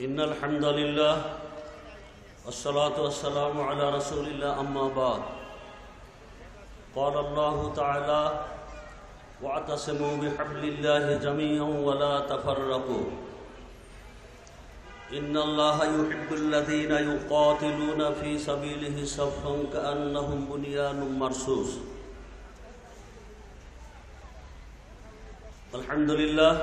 ইন্নাল হামদুলিল্লাহ والصلاة والسلام على رسول الله أما بعد قال الله تعالى واعتصموا بحبل الله جميعا ولا تفرقوا إن الله يحب الذين يقاتلون في سبيله صفا كأنهم بنيان مرصوص الحمد لله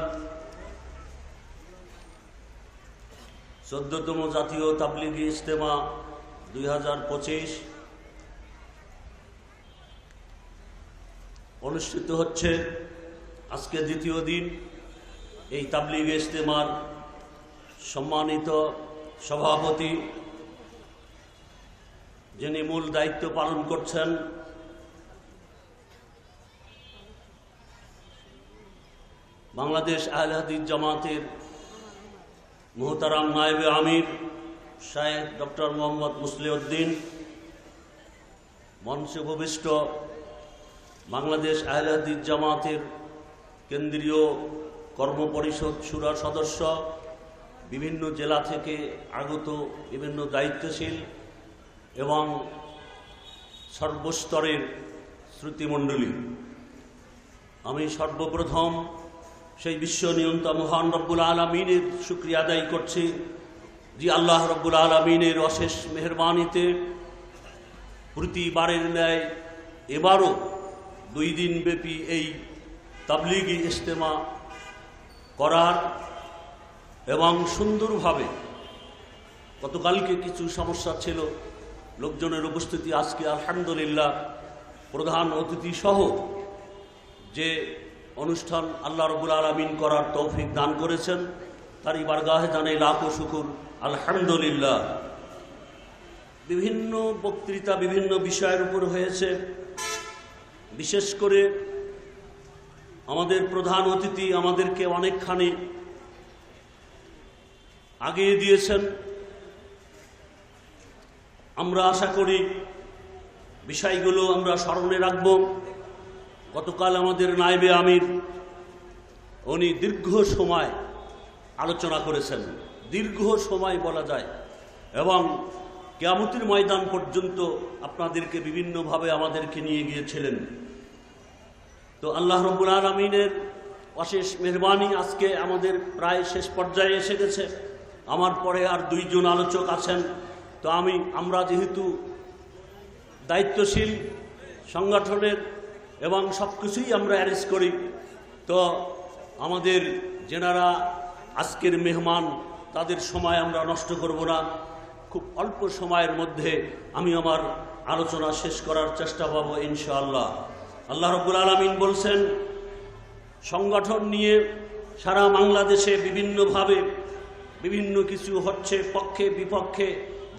14তম জাতীয় তাবলিগি ইজতেমা 2025 অনুষ্ঠিত হচ্ছে। আজকে দ্বিতীয় দিন এই তাবলিগি ইজতেমার সম্মানিত সভাপতি যিনি মূল দায়িত্ব পালন করছেন বাংলাদেশ আহলে হাদিস জামাতের মোহতারাম নায়েবে আমির শায়েখ ডক্টর মোহাম্মদ মুসলিউদ্দিন, মঞ্চে উপবিষ্ট বাংলাদেশ আহলে হাদিস জামাতের কেন্দ্রীয় কর্মপরিষদ শুরার সদস্য, বিভিন্ন জেলা থেকে আগত বিভিন্ন দায়িত্বশীল এবং সর্বস্তরের শ্রুতিমণ্ডলী, আমি সর্বপ্রথম সেই বিশ্ব নিয়ন্তা মহান রব্বুল আলমিনের শুকরিয়া আদায় করছি যে আল্লাহ রব্বুল আলমিনের অশেষ মেহরবানিতে প্রতিবারের ন্যায় এবারও 2 দিন ব্যাপী এই তাবলিগি ইজতেমা করার এবং সুন্দরভাবে, গতকালকে কিছু সমস্যা ছিল, লোকজনের উপস্থিতি, আজকে আলহামদুলিল্লাহ প্রধান অতিথি সহ যে অনুষ্ঠান আল্লাহ রব্বুল আলামিন করার তৌফিক দান করেছেন তারই বারগাহে জানাই লাখো শুকুর আলহামদুলিল্লাহ। বিভিন্ন বক্তৃতা বিভিন্ন বিষয়ের উপর হয়েছে। বিশেষ করে আমাদের প্রধান অতিথি আমাদেরকে অনেকখানি আগিয়ে দিয়েছেন। আমরা আশা করি বিষয়গুলো আমরা স্মরণে রাখব। গতকাল আমাদের নায়েবে আমির উনি দীর্ঘ সময় আলোচনা করেছেন, দীর্ঘ সময় বলা যায়, এবং কিয়ামতের ময়দান পর্যন্ত আপনাদেরকে বিভিন্নভাবে আমাদেরকে নিয়ে গিয়েছিলেন। তো আল্লাহ রাব্বুল আলামিনের অশেষ মেহরবানি, আজকে আমাদের প্রায় শেষ পর্যায়ে এসে গেছে। আমার পরে আর 2 জন আলোচক আছেন। তো আমরা যেহেতু দায়িত্বশীল সংগঠনের এবং সব কিছুই আমরা অ্যারেঞ্জ করি, তো আমাদের যেনারা আজকের মেহমান তাদের সময় আমরা নষ্ট করব না। খুব অল্প সময়ের মধ্যে আমি আমার আলোচনা শেষ করার চেষ্টা করব ইনশাআল্লাহ। আল্লাহ রাব্বুল আলামিন বলছেন, সংগঠন নিয়ে সারা বাংলাদেশে বিভিন্নভাবে বিভিন্ন কিছু হচ্ছে, পক্ষে বিপক্ষে,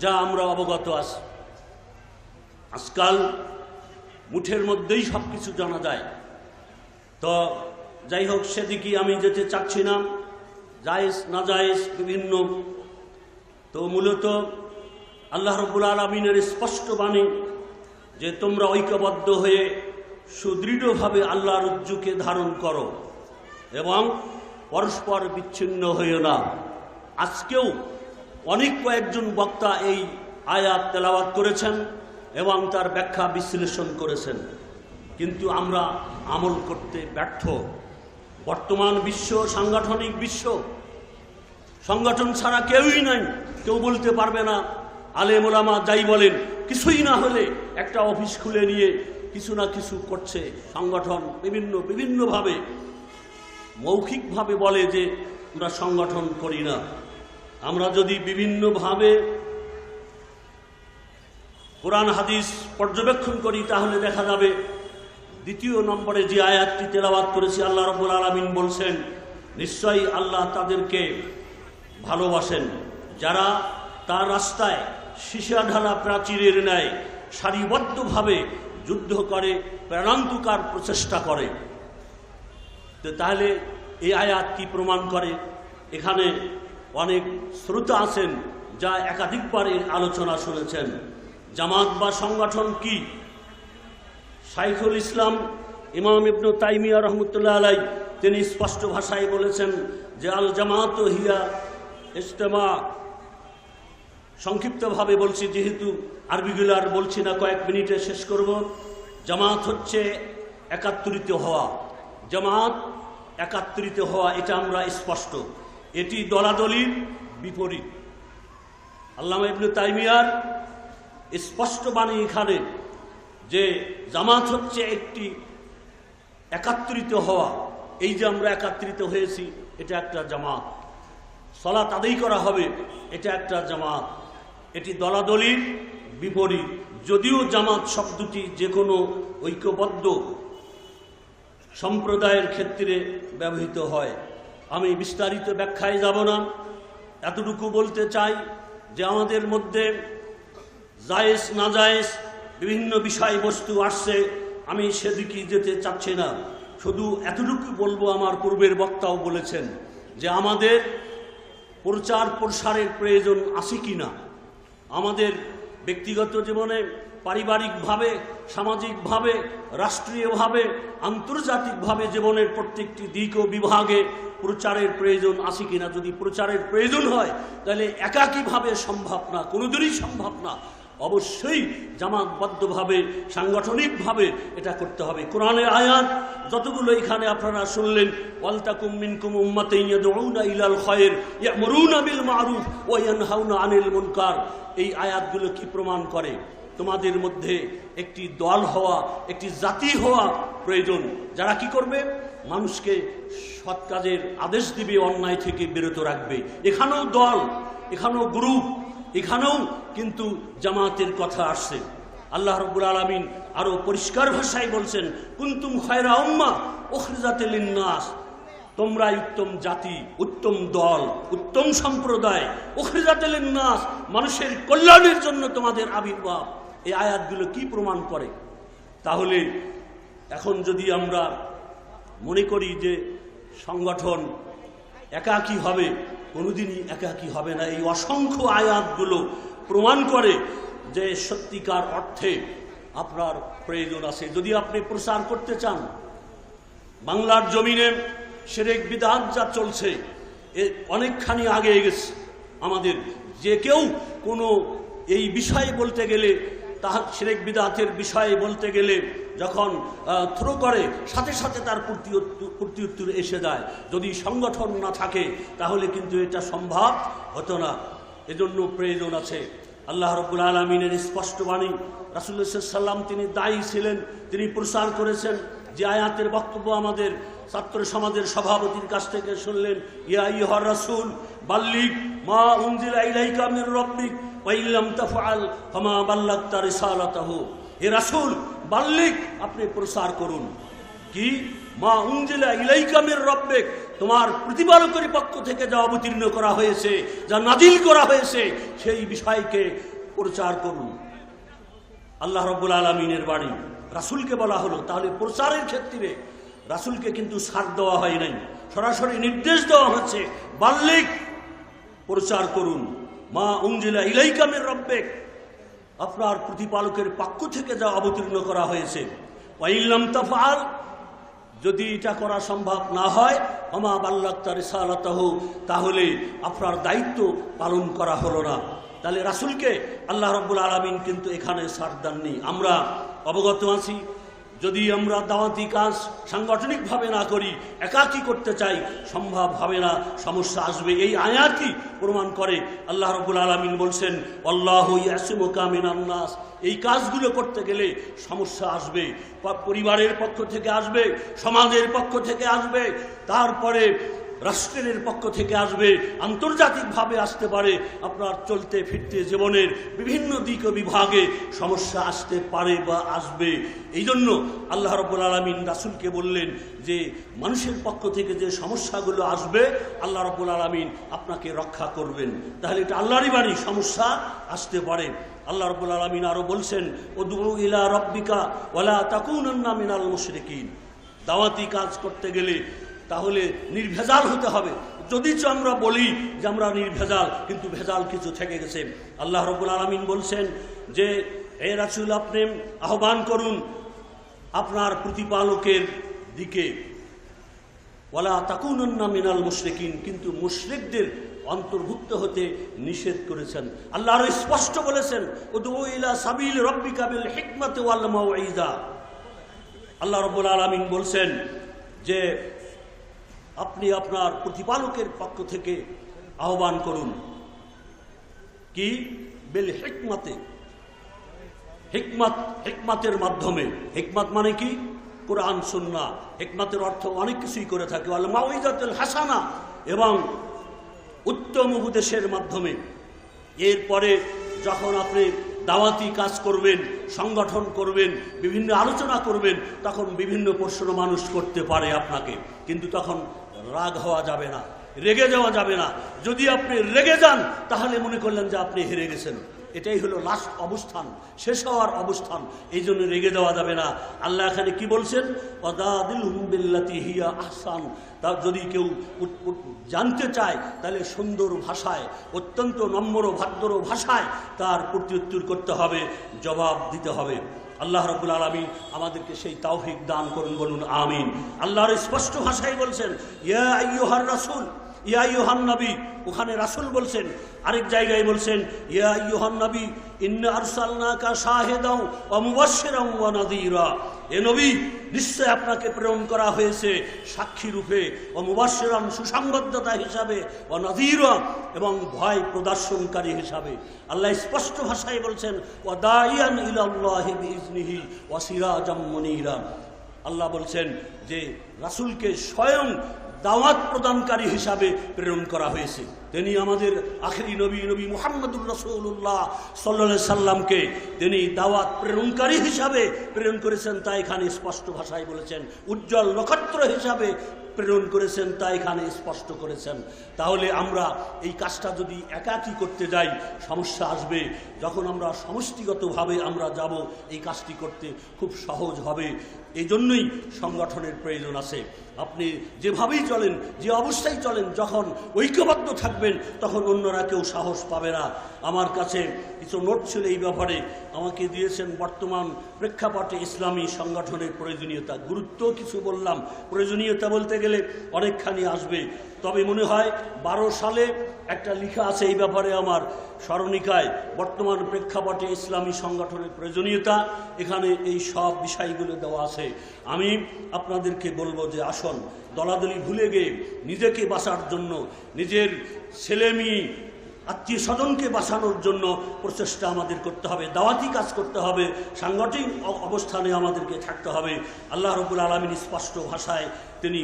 যা আমরা অবগত আছি। আজকাল মুঠের মধ্যেই সব কিছু জানা যায়। তো যাই হোক, সেদিকে আমি যেতে চাচ্ছি না, জায়েজ না জায়েজ বিভিন্ন। তো মূলত আল্লাহ রাব্বুল আলামিনের স্পষ্ট বাণী যে তোমরা ঐক্যবদ্ধ হয়ে সুদৃঢ়ভাবে আল্লাহর রজ্জুকে ধারণ করো এবং পরস্পর বিচ্ছিন্ন হইও না। আজকেও কয়েকজন বক্তা এই আয়াত তেলাওয়াত করেছেন এবং তার ব্যাখ্যা বিশ্লেষণ করেছেন, কিন্তু আমরা আমল করতে ব্যর্থ। বর্তমান বিশ্ব সাংগঠনিক বিশ্ব, সংগঠন ছাড়া কেউই নাই। কেউ বলতে পারবে না, আলেম ওলামা যাই বলেন, কিছুই না হলে একটা অফিস খুলে নিয়ে কিছু না কিছু করছে সংগঠন। বিভিন্নভাবে মৌখিকভাবে বলে যে আমরা সংগঠন করি না। আমরা যদি বিভিন্নভাবে কোরআন হাদিস পর্যবেক্ষণ করি তাহলে দেখা যাবে 2 নম্বরে যে আয়াতটি তেলাওয়াত করেছি, আল্লাহ রাব্বুল আলামিন বলছেন, নিশ্চয়ই আল্লাহ তাদেরকে ভালোবাসেন যারা তার রাস্তায় সীসা ঢালা প্রাচীরের ন্যায় সারিবদ্ধভাবে যুদ্ধ করে, প্রাণান্তকার প্রচেষ্টা করে। তো তাহলে এই আয়াত কি প্রমাণ করে? এখানে অনেক শ্রোতা আছেন যা একাধিকবার এর আলোচনা শুনেছেন। জামাত বা সংগঠন কি? শাইখুল ইসলাম ইমাম ইবনে তাইমিয়া রহমতুল্লাহ আলাইহি তিনি স্পষ্ট ভাষায় বলেছেন যে আল জামাত হিয়া ইজতেমা, সংক্ষিপ্তভাবে বলছি যেহেতু আরবিগুলো আর বলছি না, কয়েক মিনিটে শেষ করব। জামাত হচ্ছে একাত্তরিত হওয়া, জামাত একাত্তরিত হওয়া, এটা আমরা স্পষ্ট। এটি দলাদলির বিপরীত। আল্লামা ইবনে তাইমিয়ার স্পষ্ট বাণী এখানে যে জামাত হচ্ছে একটি একাত্রিত হওয়া। এই যে আমরা একাত্রিত হয়েছি, এটা একটা জামাত। সালাত আদায় করা হবে, এটা একটা জামাত। এটি দলাদলির বিপরীত। যদিও জামাত শব্দটি যে কোনো ঐক্যবদ্ধ সম্প্রদায়ের ক্ষেত্রে ব্যবহৃত হয়। আমি বিস্তারিত ব্যাখ্যায় যাব না, এতটুকু বলতে চাই যে আমাদের মধ্যে জায়েজ নাজায়েজ বিভিন্ন বিষয়বস্তু আসছে, আমি সেদিকে যেতে চাচ্ছি না। শুধু এতটুকু বলবো, আমার পূর্বের বক্তাও বলেছেন যে আমাদের প্রচার প্রসারের প্রয়োজন আছে কি না। আমাদের ব্যক্তিগত জীবনে, পারিবারিকভাবে, সামাজিকভাবে, রাষ্ট্রীয়ভাবে, আন্তর্জাতিকভাবে জীবনের প্রত্যেকটি দিক ও বিভাগে প্রচারের প্রয়োজন আছে কিনা। যদি প্রচারের প্রয়োজন হয় তাহলে একাকীভাবে সম্ভব না, কোনোদিনই সম্ভব না। অবশ্যই জামাতবদ্ধভাবে, সাংগঠনিকভাবে এটা করতে হবে। কোরআনের আয়াত যতগুলো এখানে আপনারা শুনলেন, ওয়ালতাকুম মিনকুম উম্মাতুন ইয়াদউনা ইলাল খায়র ইয়ামুরুনা বিল মারুফ ওয়া ইয়ানহাউনা আনিল মুনকার, এই আয়াতগুলো কি প্রমাণ করে? তোমাদের মধ্যে একটি দল হওয়া, একটি জাতি হওয়া প্রয়োজন, যারা কি করবে? মানুষকে সৎ কাজের আদেশ দিবে, অন্যায় থেকে বিরত রাখবে। এখানেও দল, এখানেও গ্রুপ, এখানেও কিন্তু জামাতের কথা আসছে। আল্লাহ রাব্বুল আলামিন আরো পরিষ্কার ভাষায় বলছেন, কুনতুম খায়রা উম্মাহ উখরিজাত লিন-নাস, তোমরা উত্তম জাতি, উত্তম দল, উত্তম সম্প্রদায়, উখরিজাত লিন-নাস, মানুষের কল্যাণের জন্য তোমাদের আবির্ভাব। এই আয়াতগুলো কি প্রমাণ করে? তাহলে এখন যদি আমরা মনে করি যে সংগঠন একাকী হবে, কোনোদিনই একাকী হবে না। এই অসংখ্য আয়াতগুলো প্রমাণ করে যে সত্যিকার অর্থে আপনার প্রয়োজন আছে। যদি আপনি প্রচার করতে চান, বাংলার জমিনে শিরক বিদআত যা চলছে অনেকখানি আগে গেছে। আমাদের যে কেউ কোনো এই বিষয়ে বলতে গেলে, তাহার শিরক বিদআতের বিষয়ে বলতে গেলে যখন থ্রো করে, সাথে সাথে তার প্রত্যুত্তর এসে যায়। যদি সংগঠন না থাকে তাহলে কিন্তু এটা সম্ভব হতো না। এজন্য প্রয়োজন আছে। আল্লাহ রাব্বুল আলামিনের স্পষ্ট বাণী, রাসূলুল্লাহ সাল্লাল্লাহু আলাইহি ওয়াসাল্লাম তিনি দায়ী ছিলেন, তিনি প্রচার করেছেন। যে আয়াতের বক্তব্য আমাদের ছাত্র সমাজের সভাপতির কাছ থেকে শুনলেন, ইয়া আইয়ুহার রাসূল বাল্লিগ মা উনজিলা ইলাইকা মির রাব্বিক ওয়া ইল্লাম তাফআল ফামা বাল্লাগতা রিসালাতাহু। হে রাসূল, বাল্লিগ, আপনি প্রচার করুন। কি? মা উনজিলা ইলাইকা মির রাব্বিক, তোমার প্রতিপালকের পক্ষ থেকে যা অবতীর্ণ করা হয়েছে, যা নাজিল করা হয়েছে, সেই বিষয়কে প্রচার করুন। আল্লাহ রাব্বুল আলামিনের বাণী রাসূলকে বলা হলো। তাহলে প্রচারের ক্ষেত্রে রাসূলকে কিন্তু ছাড় দেওয়া হয় নাই, সরাসরি নির্দেশ দেওয়া হচ্ছে, বাল্লিগ, প্রচার করুন। মা উনজিলা ইলাইকা মির রাব্বিক, আপনার প্রতিপালকের পক্ষ থেকে যা অবতীর্ণ করা হয়েছে। ওয়া ইল্লাম তাফআল, যদি এটা করা সম্ভব না হয়, ফামা বাল্লাগতা রিসালাতাহু, তাহলে আপনার দায়িত্ব পালন করা হলো না। তাহলে রাসূলকে আল্লাহ রাব্বুল আলামিন কিন্তু এখানে ছাড় দেননি। আমরা অবগত আছি, যদি আমরা দাওয়াতি কাজ সাংগঠনিকভাবে না করি, একাকী করতে চাই, সম্ভব হবে না, সমস্যা আসবে। এই আয়াতই প্রমাণ করে। আল্লাহ রাব্বুল আলামিন বলছেন, আল্লাহু ইয়াসিমুকা মিনান নাস, এই কাজগুলো করতে গেলে সমস্যা আসবে। পরিবারের পক্ষ থেকে আসবে, সমাজের পক্ষ থেকে আসবে, তারপরে রাষ্ট্রের পক্ষ থেকে আসবে, আন্তর্জাতিকভাবে আসতে পারে। আপনার চলতে ফিরতে জীবনের বিভিন্ন দিক ও বিভাগে সমস্যা আসতে পারে বা আসবে। এই জন্য আল্লাহ রাব্বুল আলামিন রাসূলকে বললেন যে মানুষের পক্ষ থেকে যে সমস্যাগুলো আসবে, আল্লাহ রাব্বুল আলামিন আপনাকে রক্ষা করবেন। তাহলে এটা আল্লাহরই বাণী, সমস্যা আসতে পারে। আল্লাহ রাব্বুল আলামিন আরো বলছেন, উদউ ইলা রাব্বিকা ওয়ালা তাকুনান্না মিনাল মুশরিকিন। দাওয়াতি কাজ করতে গেলে তাহলে নির্ভেজাল হতে হবে। যদি আমরা বলি যে আমরা নির্ভেজাল, কিন্তু ভেজাল কিছু থেকে গেছে। আল্লাহ রাব্বুল আলামিন বলছেন যে হে রাসূল, আপনি আহ্বান করুন আপনার প্রতিপালকের দিকে, ওয়ালা তাকুনান্না মিনাল মুশরিকিন, কিন্তু মুশরিকদের অন্তর্ভুক্ত হতে নিষেধ করেছেন। আল্লাহ আরো স্পষ্ট বলেছেন, উদউ ইলা সাবিল রাব্বিকা বিল হিকমাতি ওয়াল মাউইযা। আল্লাহ রাব্বুল আলামিন বলছেন যে আপনি আপনার প্রতিপালকের পক্ষ থেকে আহ্বান করুন, কি বিল হিকমাতে, হিকমাতের মাধ্যমে। হিকমাত মানে কি? কোরআন সুন্নাহ। হিকমাতের অর্থ অনেক কিছুই করে থাকে, ওয়াল মাউইযাতুল হাসানা, এবং উত্তম উপদেশের মাধ্যমে। এরপরে যখন আপনি দাওয়াতি কাজ করবেন, সংগঠন করবেন, বিভিন্ন আলোচনা করবেন, তখন বিভিন্ন প্রশ্ন মানুষ করতে পারে আপনাকে, কিন্তু তখন রাগ হওয়া যাবে না, রেগে যাওয়া যাবে না। যদি আপনি রেগে যান তাহলে মনে করলেন যে আপনি হেরে গেছেন। এটাই হলো লাস্ট অবস্থান, শেষ হওয়ার অবস্থান। এই জন্য রেগে দেওয়া যাবে না। আল্লাহ এখানে কি বলছেন? ওয়াদাদিলহুম বিল্লাতি হিয়া আহসান। তা যদি কেউ জানতে চায় তাহলে সুন্দর ভাষায়, অত্যন্ত নম্র ভদ্র ভাষায় তার প্রত্যুত্তর করতে হবে, জবাব দিতে হবে। আল্লাহ রাব্বুল আলামিন আমাদেরকে সেই তৌফিক দান করুন, বলুন আমিন। আল্লাহর স্পষ্ট ভাষায় বলছেন, ইয়া আইয়ুহার রাসূল, ইয়া আইয়ুহান নবী। ওখানে রাসূল বলছেন, আরেক জায়গায় বলছেন ইয়া আইয়ুহান নবী ইন্না আরসালনাকা শাহিদাও ওয়া মুবাশশিরাও ওয়া নাযীরা। এ নবী, নিশ্চয় আপনাকে প্রেরণ করা হয়েছে সাক্ষী রূপে, ওয়া মুবাশশিরান, সুসংবাদদাতা হিসাবে, ওয়া নাযীরা, এবং ভয় প্রদর্শনকারী হিসাবে। আল্লাহ স্পষ্ট ভাষায় বলছেন ওয়া দাইয়ান ইলাল্লাহি বিইজনিহি ওয়া সিরাজাম মুনীরা। আল্লাহ বলছেন যে রাসূলকে স্বয়ং দাওয়াত প্রদানকারী হিসাবে প্রেরণ করা হয়েছে। তিনি আমাদের আখেরি নবী, নবী মুহাম্মদুর রাসূলুল্লাহ সাল্লাল্লাহু আলাইহি সাল্লামকে তিনি দাওয়াত প্রেরণকারী হিসাবে প্রেরণ করেছেন, তা এখানে স্পষ্ট ভাষায় বলেছেন। উজ্জ্বল নক্ষত্র হিসাবে প্রেরণ করেছেন, তা এখানে স্পষ্ট করেছেন। তাহলে আমরা এই কাজটা যদি একাকী করতে যাই সমস্যা আসবে। যখন আমরা সমষ্টিগতভাবে আমরা যাব, এই কাজটি করতে খুব সহজ হবে। এই জন্যই সংগঠনের প্রয়োজন আছে। আপনি যেভাবেই চলেন, যে অবস্থায় চলেন, যখন ঐক্যবদ্ধ থাকবেন তখন অন্যরা কেউ সাহস পাবে না। আমার কাছে কিছু নোট ছিল এই ব্যাপারে, আমাকে দিয়েছেন। বর্তমান প্রেক্ষাপটে ইসলামী সংগঠনের প্রয়োজনীয়তা, গুরুত্ব কিছু বললাম, প্রয়োজনীয়তা বলতে গেলে অনেকখানি আসবে। তবে মনে হয় 12 সালে একটা লেখা আছে এই ব্যাপারে আমার স্মরণিকায়, বর্তমান প্রেক্ষাপটে ইসলামী সংগঠনের প্রয়োজনীয়তা। এখানে এই সব বিষয়গুলো দেওয়া আছে। আমি আপনাদেরকে বলবো যে আসুন, দলাদলি ভুলে গিয়ে নিজেকে বাঁচার জন্য, নিজের ছেলে মেয়ে আত্মীয় স্বজনকে বাঁচানোর জন্য প্রচেষ্টা আমাদের করতে হবে, দাওয়াতি কাজ করতে হবে, সাংগঠনিক অবস্থানে আমাদেরকে থাকতে হবে। আল্লাহ রাব্বুল আলামিন স্পষ্ট ভাষায় তিনি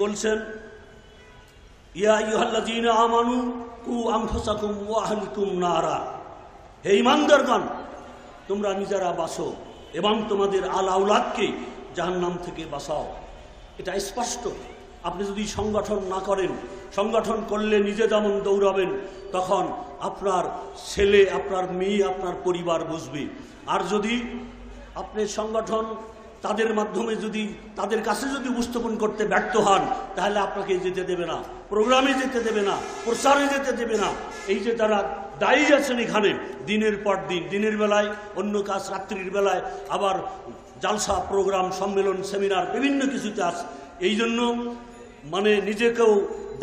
বলছেন ইয়া আইয়ুহাল্লাযীনা আমানু কু আনফুসাকুম ওয়া আহলিকুম নারা। হে ঈমানদারগণ, তোমরা নিজেরা বাঁচো এবং তোমাদের আওলাদকে জাহান্নাম থেকে বাঁচাও। এটা স্পষ্ট। আপনি যদি সংগঠন না করেন, সংগঠন করলে নিজে যেমন দৌড়াবেন, তখন আপনার ছেলে, আপনার মেয়ে, আপনার পরিবার বুঝবে। আর যদি আপনি সংগঠন তাদের মাধ্যমে যদি তাদের কাছে যদি উপস্থাপন করতে ব্যর্থ হন, তাহলে আপনাকে যেতে দেবে না, প্রোগ্রামে যেতে দেবে না, প্রচারে যেতে দেবে না। এই যে তারা দায়ী আছেন এখানে, দিনের পর দিন, দিনের বেলায় অন্য কাজ, রাত্রির বেলায় আবার জালসা, প্রোগ্রাম, সম্মেলন, সেমিনার, বিভিন্ন কিছুতে আছে। এই জন্য নিজেকেও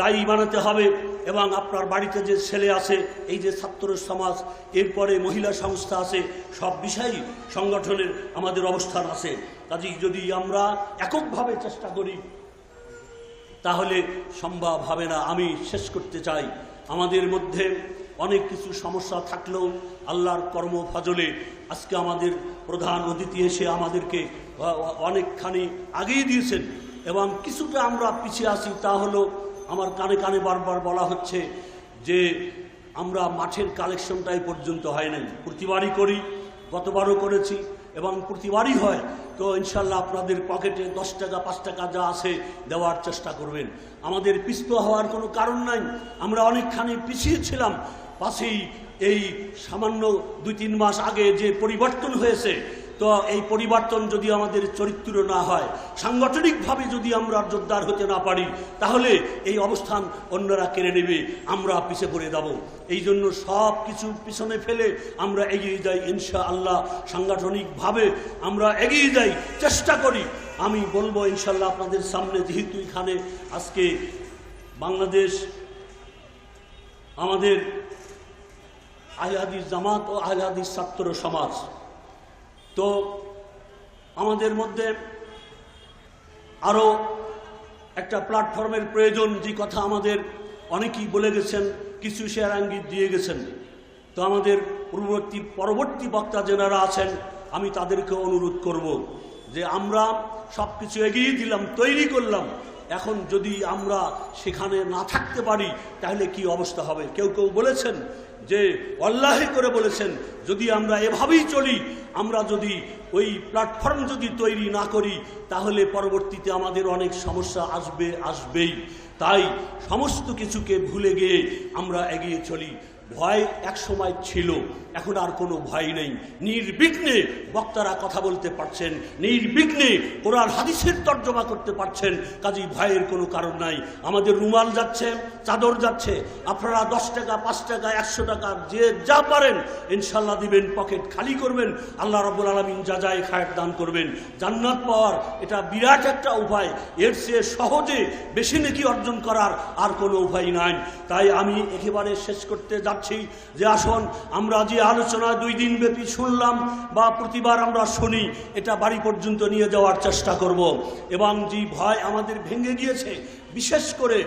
দায়ী বানাতে হবে। এবং আপনার বাড়িতে যে ছেলে আছে, এই যে ছাত্র সমাজ, এরপরে মহিলা সংস্থা আছে, সব বিষয়েই সংগঠনের আমাদের অবস্থান আছে। কাজেই যদি আমরা এককভাবে চেষ্টা করি তাহলে সম্ভব হবে না। আমি শেষ করতে চাই, আমাদের মধ্যে অনেক কিছু সমস্যা থাকলেও আল্লাহর কর্ম ফজলে আজকে আমাদের প্রধান অতিথি এসে আমাদেরকে অনেকখানি আগিয়ে দিয়েছেন, এবং কিছুটা আমরা পিছিয়ে আছি। তা হলো, আমার কানে কানে বারবার বলা হচ্ছে যে আমরা মাঠের কালেকশনটাই পর্যন্ত হয় নাই। প্রতিবারই করি, গতবারও করেছি এবং প্রতিবারই হয়। তো ইনশাল্লাহ আপনাদের পকেটে 10 টাকা 5 টাকা যা আছে দেওয়ার চেষ্টা করবেন। আমাদের পিছপা হওয়ার কোনো কারণ নাই। আমরা অনেকখানি পিছিয়ে ছিলাম। পাশেই এই সামান্য 2-3 মাস আগে যে পরিবর্তন হয়েছে, তো এই পরিবর্তন যদি আমাদের চরিত্র না হয়, সাংগঠনিকভাবে যদি আমরা জোরদার হতে না পারি, তাহলে এই অবস্থান অন্যরা কেড়ে নেবে, আমরা পিছিয়ে পড়ে যাব। এই জন্য সব কিছু পিছনে ফেলে আমরা এগিয়ে যাই ইনশাআল্লাহ। সাংগঠনিকভাবে আমরা এগিয়ে যাই, চেষ্টা করি। আমি বলবো ইনশাল্লাহ আপনাদের সামনে, যেহেতু এখানে আজকে বাংলাদেশ আমাদের আহলে হাদিস জামাত ও আহলে হাদিস ছাত্র সমাজ, তো আমাদের মধ্যে আরও একটা প্ল্যাটফর্মের প্রয়োজন, যে কথা আমাদের অনেকেই বলে গেছেন, কিছু শেয়ার ইঙ্গিত দিয়ে গেছেন। তো আমাদের পরবর্তী বক্তা যারা আছেন, আমি তাদেরকে অনুরোধ করব যে আমরা সব কিছু এগিয়ে দিলাম, তৈরি করলাম, এখন যদি আমরা সেখানে না থাকতে পারি তাহলে কি অবস্থা হবে। কেউ কেউ বলেছেন যে আল্লাহি করে বলেছেন, যদি আমরা এভাবেই চলি, আমরা যদি ওই প্ল্যাটফর্ম যদি তৈরি না করি তাহলে পরবর্তীতে আমাদের অনেক সমস্যা আসবেই। তাই সমস্ত কিছুকে ভুলে গিয়ে আমরা এগিয়ে চলি। ভয় এক সময় ছিল, এখন আর কোনো ভয় নেই। নির্বিঘ্নে বক্তারা কথা বলতে পারছেন, নির্বিঘ্নে কোরআন হাদিসের তর্জমা করতে পারছেন, কাজেই ভয়ের কোনো কারণ নাই। আমাদের রুমাল যাচ্ছে, চাদর যাচ্ছে, আপনারা 10 টাকা, 5 টাকা, 100 টাকা যে যা পারেন ইনশাল্লাহ দিবেন, পকেট খালি করবেন, আল্লাহ রাব্বুল আলামিন যাজায়ে খায়ের দান করবেন। জান্নাত পাওয়ার এটা বিরাট একটা উপায়, এর চেয়ে সহজে বেশি নেকি অর্জন করার আর কোনো উপায় নাই। তাই আমি একেবারে শেষ করতে যাচ্ছি যে আসুন আমরা যে আলোচনা 2 দিন ব্যাপী শুনলাম বা প্রতিবার আমরা শুনি, এটা বাড়ি পর্যন্ত নিয়ে যাওয়ার চেষ্টা করব। এবং যে ভয় আমাদের ভেঙে গিয়েছে, বিশেষ করে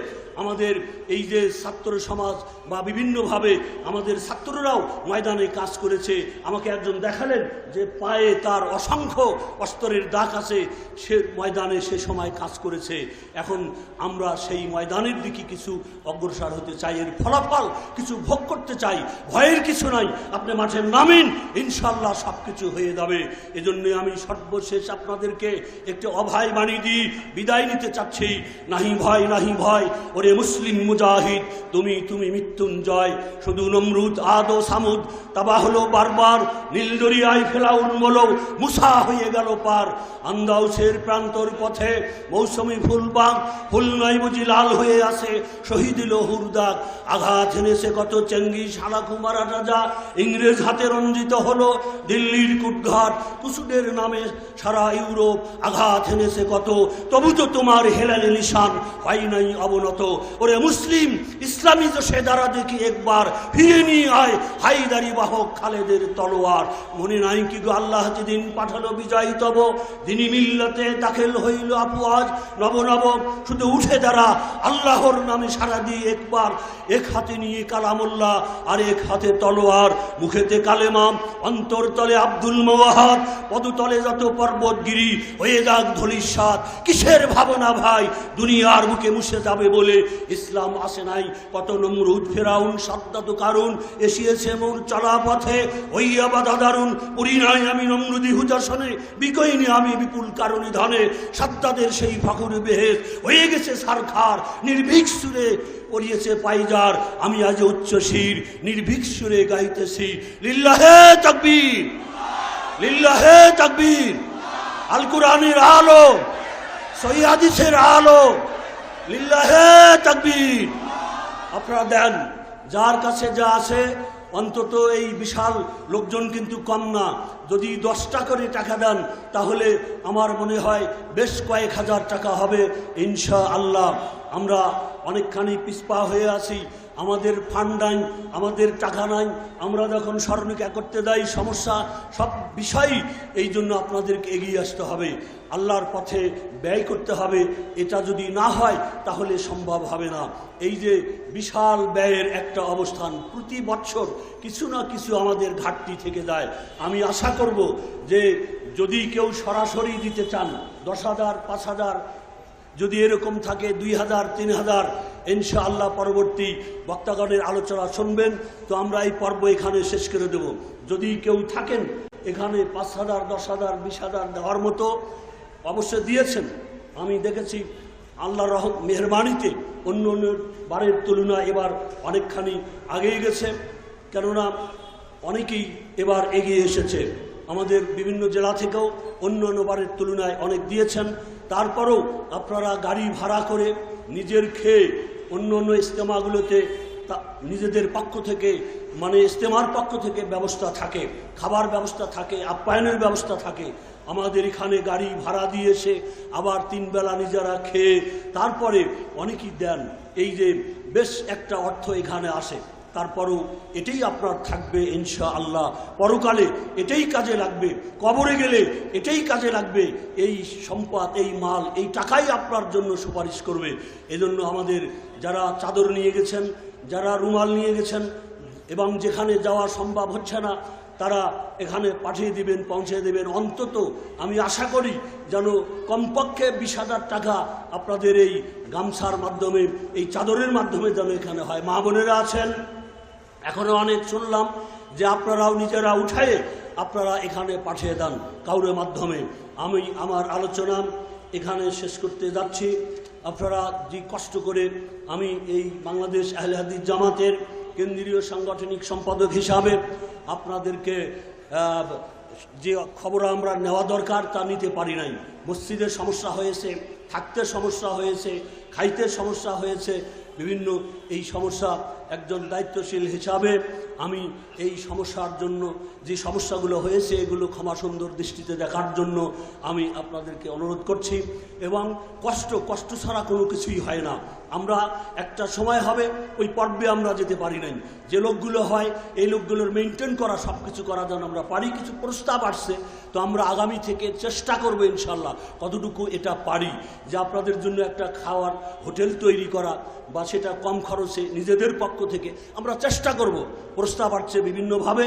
আমাদের এই যে ছাত্র সমাজ বা বিভিন্নভাবে আমাদের ছাত্ররাও ময়দানে কাজ করেছে। আমাকে একজন দেখালেন যে পায়ে তার অসংখ্য অস্ত্রের দাগ আছে, সে ময়দানে সে সময় কাজ করেছে। এখন আমরা সেই ময়দানের দিকে কিছু অগ্রসর হতে চাই, এর ফলাফল কিছু ভোগ করতে চাই। ভয়ের কিছু নাই, আপনি মাঠে নামেন, ইনশাল্লাহ সব কিছু হয়ে যাবে। এজন্য আমি সর্বশেষ আপনাদেরকে একটি অভয় বাণী দিয়ে বিদায় নিতে চাচ্ছি। নাহি ভয়, নাহি ভয়, ওরে মুসলিম মুজাহিদ, তুমি মৃত্যুঞ্জয়। শুধু নমরুদ, আদ ও সামুদ তাবা হলো বারবার, নীল দরিয়ায় ফেরাউন বলো মুসা হয়ে গেল পার। আন্দাউসের প্রান্তর পথে মৌসুমি ফুলবাগ, ফুল নয় বুঝি লাল হয়ে আসে শহীদ লহুর দাগ। আঘাত এনেছে কত চেঙ্গিস হালাকু মারা রাজা, ইংরেজ হাতে রঞ্জিত হলো দিল্লির কুটঘাট। কুসুদের নামে সারা ইউরোপ আঘাত এনেছে কত, তবু তো তোমার হেলালে নিশান হয় নাই অবনত। ওরে মুসলিম, ইসলামী সে দ্বারা দেখি একবার ফিরে নিয়ে আয় হায়দারি বাহক খালেদের তলোয়ার। মনে নাই কি গো আল্লাহ যেদিন পাঠালো বিজয় তব, দিনী মিল্লাতে দাখিল হইল আফওয়াজ নব নব। শুধু উঠে দাঁড়া আল্লাহর নামে সারা দিয়ে একবার, এক হাতে নিয়ে কালামুল্লাহ আর এক হাতে তলোয়ার। মুখেতে কালেমা, অন্তরতলে আব্দুল মোয়াহাদ, পদতলে যত পর্বতগিরি হয়ে যাক ধলিস্বাদ। কিসের ভাবনা ভাই, দুনিয়ার বুকে মুছে যাবে বলে ইসলাম আসে নাই। কত নমরুদ, ফেরাউন, সাদ্দাত, কারুন এসিয়েছে মোর চলা পথে, হইয়া বাধা দারুন। পুরি নাই আমি নমরুদি হুজাসনে, বিকইনি আমি বিপুল কারণী ধনে। সাদ্দাদের সেই ফাকুর বেহেস হয়ে গেছে সারখার, নির্ভীক সুরে পড়িয়েছে পাইজার। আমি আজ উচ্চ শির নির্ভীক সুরে গাইতেছি লিল্লাহে তাকবীর, লিল্লাহে তাকবীর। আল কুরআনের আলো, সহিহ হাদিসের আলো, লিল্লাহে তাকবীর। আপনারা দেন, যার কাছে যা আছে, অন্তত এই বিশাল লোকজন কিন্তু কম না। যদি 10টা করে টাকা দেন তাহলে আমার মনে হয় বেশ কয়েক হাজার টাকা হবে ইনশাআল্লাহ। আমরা অনেকখানি পিছপা হয়ে আছি, আমাদের ফান্ড নাই, আমাদের টাকা নাই। আমরা যখন স্মরণিকা করতে যাই সমস্যা, সব বিষয়ই এই জন্য আপনাদেরকে এগিয়ে আসতে হবে, আল্লাহর পথে ব্যয় করতে হবে। এটা যদি না হয় তাহলে সম্ভব হবে না। এই যে বিশাল ব্যয়ের একটা অবস্থান, প্রতি বছর কিছু না কিছু আমাদের ঘাটতি থেকে যায়। আমি আশা করব যে যদি কেউ সরাসরি দিতে চান 10,000, 5,000, যদি এরকম থাকে 2,000, 3,000, ইনশাআল্লাহ পরবর্তী বক্তাগণের আলোচনা শুনবেন। তো আমরা এই পর্ব এখানে শেষ করে দেব। যদি কেউ থাকেন এখানে 5,000, 10,000, 20,000 দেওয়ার মতো, অবশ্যই দিয়েছেন। আমি দেখেছি আল্লাহর মেহরবানিতে অন্য অন্য বারের তুলনায় এবার অনেকখানি আগিয়ে গেছে, কেননা অনেকেই এবার এগিয়ে এসেছে। আমাদের বিভিন্ন জেলা থেকেও অন্য অন্য বারের তুলনায় অনেক দিয়েছেন। তারপরেও আপনারা গাড়ি ভাড়া করে নিজের খেয়ে অন্য অন্য ইজতেমাগুলোতে নিজেদের পক্ষ থেকে মানে ইজতেমার পক্ষ থেকে ব্যবস্থা থাকে, খাবার ব্যবস্থা থাকে, আপ্যায়নের ব্যবস্থা থাকে। আমাদের এখানে গাড়ি ভাড়া দিয়ে এসে আবার 3 বেলা নিজেরা খেয়ে তারপরে অনেকেই দেন। এই যে বেশ একটা অর্থ এখানে আসে, তারপরও এটাই আপনার থাকবে ইনশাআল্লাহ। পরকালে এটাই কাজে লাগবে, কবরে গেলে এটাই কাজে লাগবে। এই সম্পদ, এই মাল, এই টাকাই আপনার জন্য সুপারিশ করবে। এজন্য আমাদের যারা চাদর নিয়ে গেছেন, যারা রুমাল নিয়ে গেছেন এবং যেখানে যাওয়া সম্ভব হচ্ছে না তারা এখানে পাঠিয়ে দিবেন, পৌঁছে দেবেন। অন্তত আমি আশা করি যেন কমপক্ষে 20,000 টাকা আপনাদের এই গামছার মাধ্যমে, এই চাদরের মাধ্যমে যেন এখানে হয়। মা বোনেরা আছেন, এখনও অনেক শুনলাম যে আপনারাও নিজেরা উঠায়ে আপনারা এখানে পাঠিয়ে দেন কাউরের মাধ্যমে। আমি আমার আলোচনা এখানে শেষ করতে যাচ্ছি। আপনারা যে কষ্ট করে, আমি এই বাংলাদেশ আহলে হাদিস জামাতের কেন্দ্রীয় সাংগঠনিক সম্পাদক হিসাবে আপনাদেরকে যে খবর আমরা নেওয়া দরকার তা নিতে পারি নাই। মসজিদের সমস্যা হয়েছে, থাকতে সমস্যা হয়েছে, খাইতে সমস্যা হয়েছে, বিভিন্ন এই সমস্যা একজন দায়িত্বশীল হিসাবে আমি এই সমস্যার জন্য, যে সমস্যাগুলো হয়েছে এগুলো ক্ষমা সুন্দর দৃষ্টিতে দেখার জন্য আমি আপনাদেরকে অনুরোধ করছি। এবং কষ্ট ছাড়া কোনো কিছুই হয় না। আমরা একটা সময় হবে ওই পর্বে আমরা যেতে পারি নাই। যে লোকগুলো হয় এই লোকগুলোর মেনটেন করা, সব কিছু করা যেন আমরা পারি। কিছু প্রস্তাব আসছে, তো আমরা আগামী থেকে চেষ্টা করব ইনশাল্লাহ কতটুকু এটা পারি, যে আপনাদের জন্য একটা খাওয়ার হোটেল তৈরি করা বা সেটা কম খরচে নিজেদের পক্ষ থেকে আমরা চেষ্টা করব। প্রস্তাব আসছে বিভিন্নভাবে,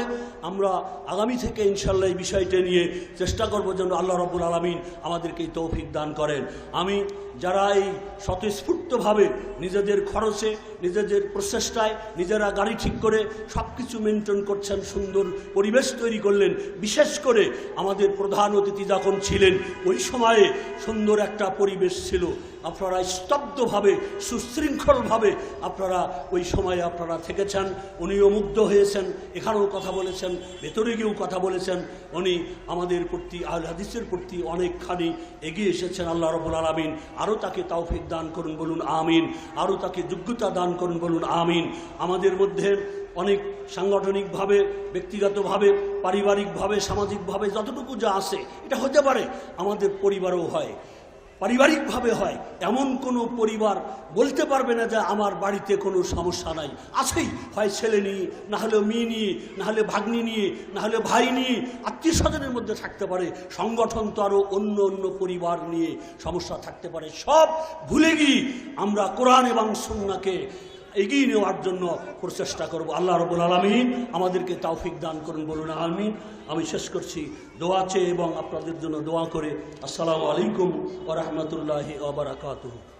আমরা আগামী থেকে ইনশাল্লাহ এই বিষয়টা নিয়ে চেষ্টা করব যেন আল্লাহ রাব্বুল আলামিন আমাদেরকে এই তৌফিক দান করেন। আমি যারা এই স্বতঃস্ফূর্তভাবে নিজেদের খরচে, নিজেদের প্রচেষ্টায় নিজেরা গাড়ি ঠিক করে সব কিছু মেনটেন করছেন, সুন্দর পরিবেশ তৈরি করলেন। বিশেষ করে আমাদের প্রধান অতিথি যখন ছিলেন ওই সময়ে সুন্দর একটা পরিবেশ ছিল। আপনারা স্তব্ধভাবে, সুশৃঙ্খলভাবে আপনারা ওই সময়ে আপনারা থেকেছেন। উনিও মুগ্ধ হয়েছেন, এখানেও কথা বলেছেন, ভেতরে গিয়েও কথা বলেছেন। উনি আমাদের প্রতি, আহলে হাদিসের প্রতি অনেকখানি এগিয়ে এসেছেন। আল্লাহ রাব্বুল আলামিন আরও তাকে তৌফিক দান করুন, বলুন আমিন। আরও তাকে যোগ্যতা দান করুন, বলুন আমিন। আমাদের মধ্যে অনেক সাংগঠনিকভাবে, ব্যক্তিগতভাবে, পারিবারিকভাবে, সামাজিকভাবে যতটুকু যা আছে এটা হতে পারে আমাদের পরিবারও হয়, পারিবারিকভাবে হয়। এমন কোনো পরিবার বলতে পারবে না যে আমার বাড়িতে কোনো সমস্যা নাই। আছেই, হয় ছেলে নিয়ে, না হলে মেয়ে নিয়ে, না হলে ভাগ্নি নিয়ে, না হলে ভাই নিয়ে, আত্মীয় স্বজনের মধ্যে থাকতে পারে। সংগঠন তো আরও অন্য অন্য পরিবার নিয়ে সমস্যা থাকতে পারে। সব ভুলে গিয়ে আমরা কোরআন এবং সুন্নাহকে এগিয়ে নেওয়ার জন্য প্রচেষ্টা করব। আল্লাহ রাব্বুল আলামিন আমাদেরকে তৌফিক দান করুন, বলুন আমিন। আমি শেষ করছি দোয়া চেয়ে এবং আপনাদের জন্য দোয়া করে। আসসালামু আলাইকুম ওয়া রাহমাতুল্লাহি ওয়া বারাকাতুহু।